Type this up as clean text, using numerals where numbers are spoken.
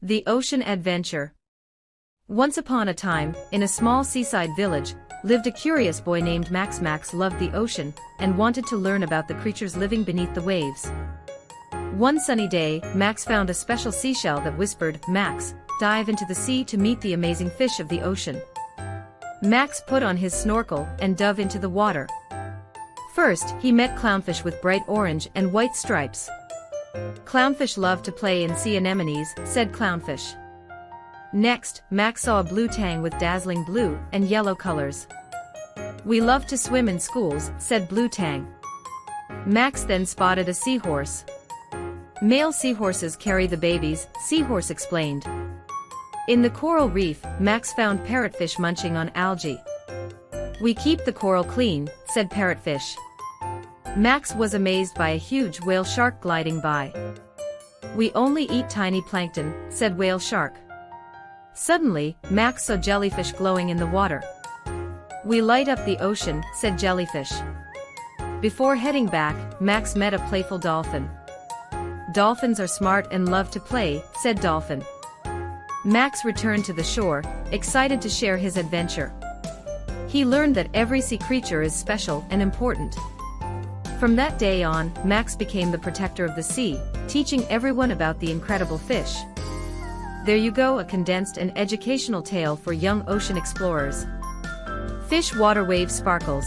The Ocean Adventure. Once upon a time, in a small seaside village, lived a curious boy named Max. Max loved the ocean, and wanted to learn about the creatures living beneath the waves. One sunny day, Max found a special seashell that whispered, "Max, dive into the sea to meet the amazing fish of the ocean." Max put on his snorkel and dove into the water. First, he met clownfish with bright orange and white stripes. "Clownfish love to play in sea anemones," said Clownfish. Next, Max saw a blue tang with dazzling blue and yellow colors. "We love to swim in schools," said Blue Tang. Max then spotted a seahorse. "Male seahorses carry the babies," Seahorse explained. In the coral reef, Max found parrotfish munching on algae. "We keep the coral clean," said Parrotfish. Max was amazed by a huge whale shark gliding by. "We only eat tiny plankton," said Whale Shark. Suddenly, Max saw jellyfish glowing in the water. "We light up the ocean," said Jellyfish. Before heading back, Max met a playful dolphin. "Dolphins are smart and love to play," said Dolphin. Max returned to the shore, excited to share his adventure. He learned that every sea creature is special and important. From that day on, Max became the protector of the sea, teaching everyone about the incredible fish. There you go, a condensed and educational tale for young ocean explorers. Fish water wave sparkles.